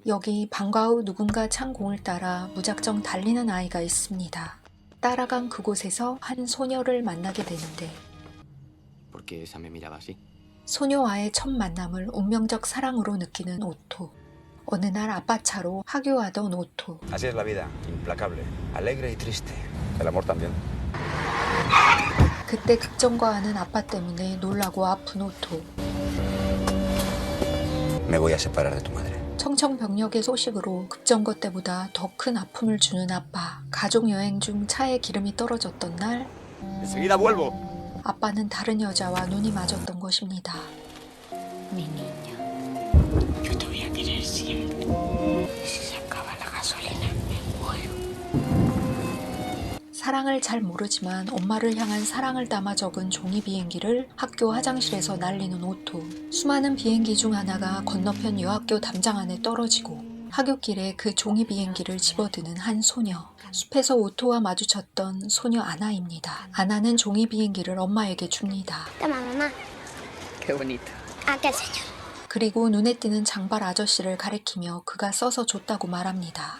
여기 방과 후 누군가 찬 공을 따라 무작정 달리는 아이가 있습니다. 따라간 그곳에서 한 소녀를 만나게 되는데 ¿Por qué esa me miraba así? 소녀와의 첫 만남을 운명적 사랑으로 느끼는 오토. 어느 날 아빠 차로 하교하던 오토. Así es la vida, implacable, alegre y triste. El amor también. 그때 급정거하는 아빠 때문에 놀라고 아픈 오토. Me voy a separar de tu madre. 청천벽력의 소식으로 급정거 때보다 더 큰 아픔을 주는 아빠. 가족 여행 중 차에 기름이 떨어졌던 날 Enseguida vuelvo. 아빠는 다른 여자와 눈이 맞았던 것입니다. Mi niño, yo te voy a querer siempre. Si se acaba la gasolina, me muero. 사랑을 잘 모르지만 엄마를 향한 사랑을 담아 적은 종이 비행기를 학교 화장실에서 날리는 오토. 수많은 비행기 중 하나가 건너편 여학교 담장 안에 떨어지고 하굣길에 그 종이 비행기를 집어드는 한 소녀. 숲에서 오토와 마주쳤던 소녀 아나입니다. 아나는 종이 비행기를 엄마에게 줍니다. Toma, mamá. Qué bonito. Aquel señor. 그리고 눈에 띄는 장발 아저씨를 가리키며 그가 써서 줬다고 말합니다.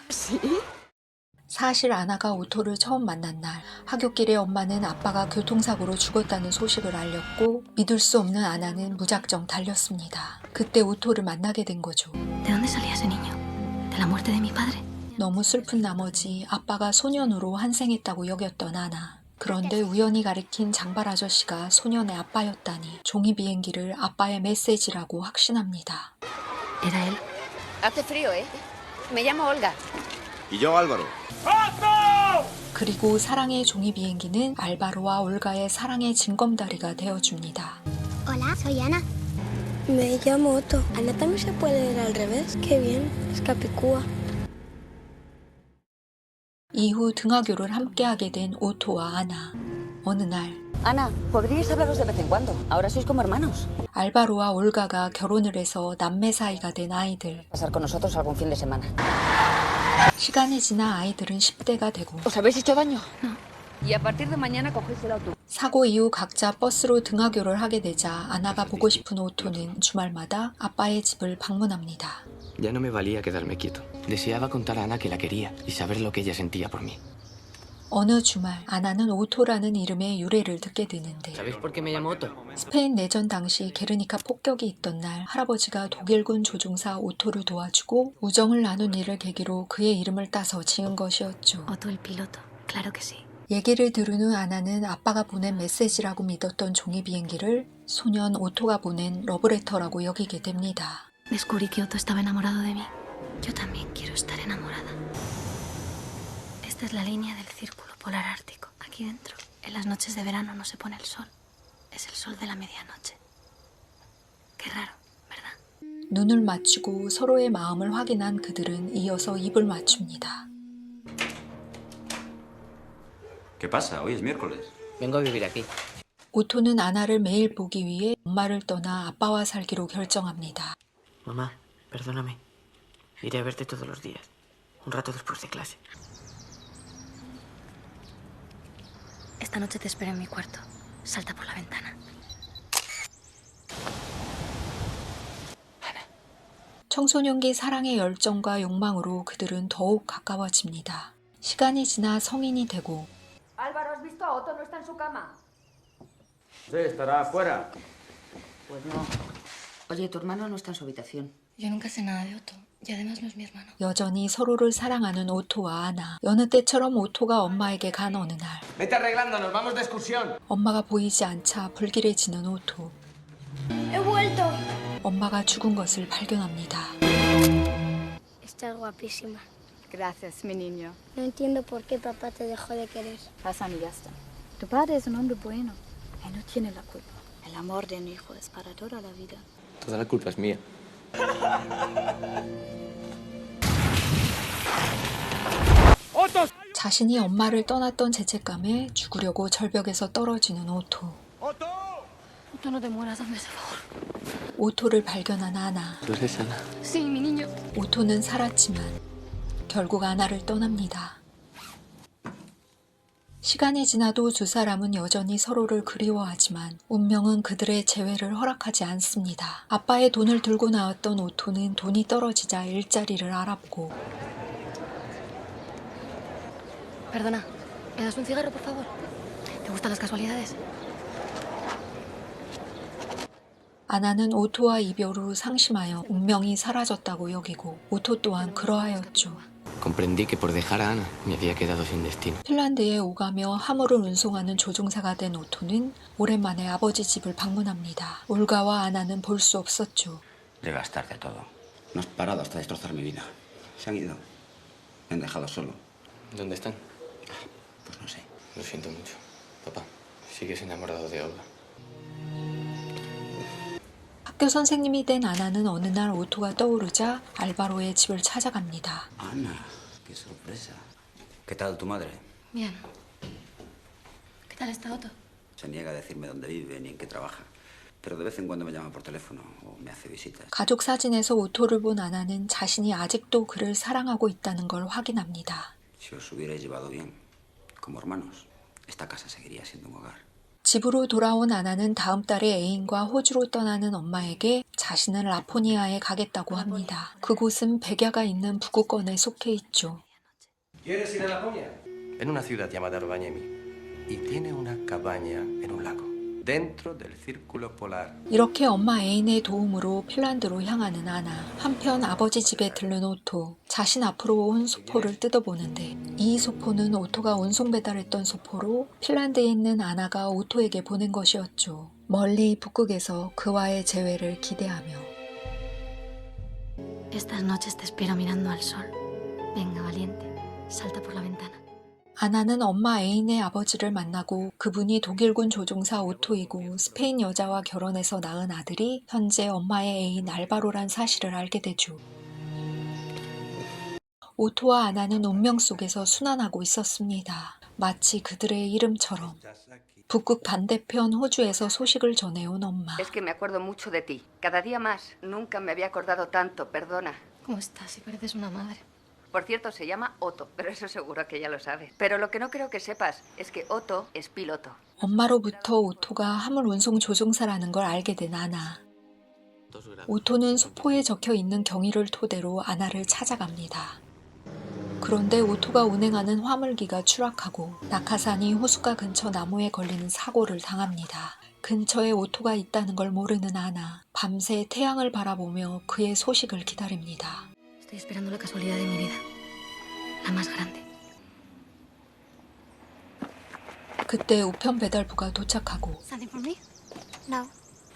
사실 아나가 오토를 처음 만난 날 하굣길에 엄마는 아빠가 교통사고로 죽었다는 소식을 알렸고 믿을 수 없는 아나는 무작정 달렸습니다. 그때 오토를 만나게 된 거죠. ¿De dónde salía ese niño? ¿De la muerte de mi padre? 너무 슬픈 나머지 아빠가 소년으로 환생했다고 여겼던 아나. 그런데 우연히 가리킨 장발 아저씨가 소년의 아빠였다니 종이 비행기를 아빠의 메시지라고 확신합니다. Era él. Hace frío, ¿eh? Me llamo Olga. Y yo Álvaro. 그리고 사랑의 종이 비행기는 알바로와 올가의 사랑의 징검다리가 되어줍니다. Hola, soy Ana. Me llamo Otto. Ana también se puede leer al revés. Qué bien, es capicúa. 이후 등하교를 함께하게 된 오토와 아나. 어느 날 Ana, ¿podríais hablaros de vez en cuando? Ahora sois como hermanos. 알바로와 올가가 결혼을 해서 남매 사이가 된 아이들. Pasar con nosotros algún fin de semana. 시간이 지나 아이들은 10대가 되고 ¿Os habéis hecho daño? No. Y a partir de mañana cogéis el autobús. 사고 이후 각자 버스로 등하교를 하게 되자 아나가 보고 싶은 오토는 주말마다 아빠의 집을 방문합니다. Ya no me valía quedarme quieto. Deseaba contar a Ana que la quería y saber lo que ella sentía por mí. 어느 주말 아나는 오토라는 이름의 유래를 듣게 되는데 ¿Sabéis por qué me llamo Otto? 스페인 내전 당시 게르니카 폭격이 있던 날 할아버지가 독일군 조종사 오토를 도와주고 우정을 나눈 일을 계기로 그의 이름을 따서 지은 것이었죠. Otto el piloto. Claro que sí. 얘기를 들은 후 아나는 아빠가 보낸 메시지라고 믿었던 종이 비행기를 소년 오토가 보낸 러브레터라고 여기게 됩니다. Descubrí que Otto estaba enamorado de mí. Yo también quiero estar enamorada. Esta es la línea del círculo polar ártico. Aquí dentro, en las noches de verano no se pone el sol. Es el sol de la medianoche. Qué raro, ¿verdad? 눈을 맞추고 서로의 마음을 확인한 그들은 이어서 입을 맞춥니다. ¿Qué pasa? Hoy es miércoles. Vengo a vivir aquí. 오토는 아나를 매일 보기 위해 엄마를 떠나 아빠와 살기로 결정합니다. Mamá, perdóname. Iré a verte todos los días. Un rato después de clase. Esta noche te espero en mi cuarto. Salta por la ventana. 청소년기 사랑의 열정과 욕망으로 그들은 더욱 가까워집니다. 시간이 지나 성인이 되고 Álvaro, ¿has visto a Otto? No está en su cama. Sí, estará afuera. Pues no. Oye, tu hermano no está en su habitación. Yo nunca sé nada de Otto. Y además no es mi hermano. 여전히 서로를 사랑하는 오토와 아나. 여느 때처럼 오토가 엄마에게 간 어느 날 Vete arreglando, nos vamos de excursión. 엄마가 보이지 않자 불길해지는 오토. He vuelto. 엄마가 죽은 것을 발견합니다. Estás guapísima. Gracias, mi niño. No entiendo por qué papá te dejó de querer. Pasan y ya está. Tu padre es un hombre bueno. Él no tiene la culpa. El amor de un hijo es para toda la vida. Toda la culpa es mía. 자신이 엄마를 떠났던 죄책감에 죽으려고 절벽에서 떨어지는 오토. Otto, no te mueras, hazme ese favor. 오토를 발견한 아나. ¿Tú eres Ana? Sí, mi niño. 오토는 살았지만 결국 아나를 떠납니다. 시간이 지나도 두 사람은 여전히 서로를 그리워하지만 운명은 그들의 재회를 허락하지 않습니다. 아빠의 돈을 들고 나왔던 오토는 돈이 떨어지자 일자리를 알아보고 Perdona, ¿me das un cigarro, por favor? ¿Te gustan las casualidades? 아나는 오토와 이별 후 상심하여 운명이 사라졌다고 여기고 오토 또한 그러하였죠. Comprendí que por dejar a Ana me había quedado sin destino. 핀란드에 오가며 화물을 운송하는 조종사가 된 오토는 오랜만에 아버지 집을 방문합니다. 올가와 아나는 볼 수 없었죠. Llegas tarde todo. No has parado hasta destrozar mi vida. Se han ido. Me han dejado solo. ¿Dónde están? Pues no sé. Lo siento mucho. Papá, ¿sigues enamorado de Olga? 학교 선생님이 된 아나는 어느 날 오토가 떠오르자 알바로의 집을 찾아갑니다. Ana, qué sorpresa. ¿Qué tal tu madre? Bien. ¿Qué tal está Otto? Se niega a decirme dónde vive ni en qué trabaja. Pero de vez en cuando me llama por teléfono o me hace visitas. 가족 사진에서 오토를 본 아나는 자신이 아직도 그를 사랑하고 있다는 걸 확인합니다. Si os hubierais llevado bien, como hermanos, esta casa seguiría siendo un hogar. 집으로 돌아온 아나는 다음 달에 애인과 호주로 떠나는 엄마에게 자신은 라포니아에 가겠다고 합니다. 그곳은 백야가 있는 북극권에 속해 있죠. ¿Quieres ir a Laponia? En una ciudad llamada Rovaniemi. Y tiene una cabaña en un lago, dentro del círculo polar. 이렇게 엄마 애인의 도움으로 핀란드로 향하는 아나. 한편 아버지 집에 들른 오토. 자신 앞으로 온 소포를 뜯어보는데 이 소포는 오토가 운송 배달했던 소포로 핀란드에 있는 아나가 오토에게 보낸 것이었죠. 멀리 북극에서 그와의 재회를 기대하며. Estas noches te espero mirando al sol. Venga, valiente. Salta por la ventana. 아나는 엄마 애인의 아버지를 만나고 그분이 독일군 조종사 오토이고 스페인 여자와 결혼해서 낳은 아들이 현재 엄마의 애인 알바로란 사실을 알게 되죠. 오토와 아나는 운명 속에서 순환하고 있었습니다. 마치 그들의 이름처럼. 북극 반대편 호주에서 소식을 전해온 엄마. Es que me acuerdo mucho de ti. Cada día más. Nunca me había acordado tanto, perdona. ¿Cómo estás? Si pareces una madre. Por cierto, se llama Otto, pero eso seguro que ya lo sabes. Pero lo que no creo que sepas es que Otto es piloto. 엄마로부터 오토가 화물 운송 조종사라는 걸 알게 된 아나. 오토는 소포에 적혀 있는 경위를 토대로 아나를 찾아갑니다. 그런데 오토가 운행하는 화물기가 추락하고 낙하산이 호숫가 근처 나무에 걸리는 사고를 당합니다. 근처에 오토가 있다는 걸 모르는 아나. 밤새 태양을 바라보며 그의 소식을 기다립니다. Estoy esperando la casualidad de mi vida. La más grande. 그때 우편 배달부가 도착하고 Something for me? No.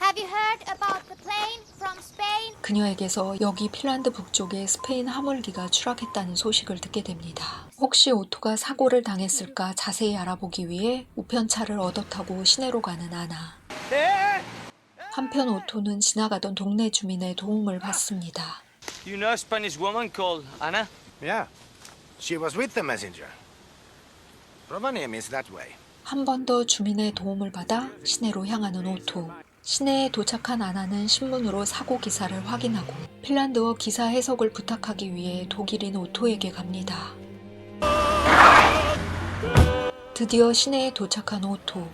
Have you heard about the plane from Spain? 그녀에게서 여기 핀란드 북쪽에 스페인 화물기가 추락했다는 소식을 듣게 됩니다. 혹시 오토가 사고를 당했을까 자세히 알아보기 위해 우편차를 얻어 타고 시내로 가는 아나. 한편 오토는 지나가던 동네 주민의 도움을 받습니다. You know a Spanish woman called Ana? Yeah. She was with the messenger. Rovaniemi is that way. 한 번 더 주민의 도움을 받아 시내로 향하는 오토. 시내에 도착한 아나는 신문으로 사고 기사를 확인하고 핀란드어 기사 해석을 부탁하기 위해 독일인 오토에게 갑니다. 드디어 시내에 도착한 오토.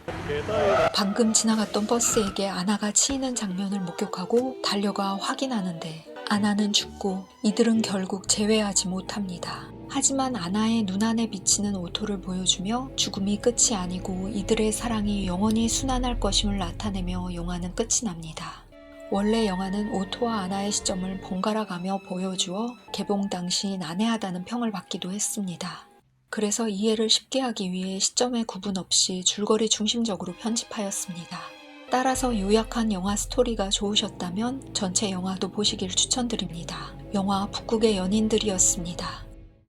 방금 지나갔던 버스에게 아나가 치이는 장면을 목격하고 달려가 확인하는데 아나는 죽고 이들은 결국 재회하지 못합니다. 하지만 아나의 눈안에 비치는 오토를 보여주며 죽음이 끝이 아니고 이들의 사랑이 영원히 순환할 것임을 나타내며 영화는 끝이 납니다. 원래 영화는 오토와 아나의 시점을 번갈아가며 보여주어 개봉 당시 난해하다는 평을 받기도 했습니다. 그래서 이해를 쉽게 하기 위해 시점의 구분 없이 줄거리 중심적으로 편집하였습니다. 따라서 요약한 영화 스토리가 좋으셨다면 전체 영화도 보시길 추천드립니다. 영화 북극의 연인들이었습니다.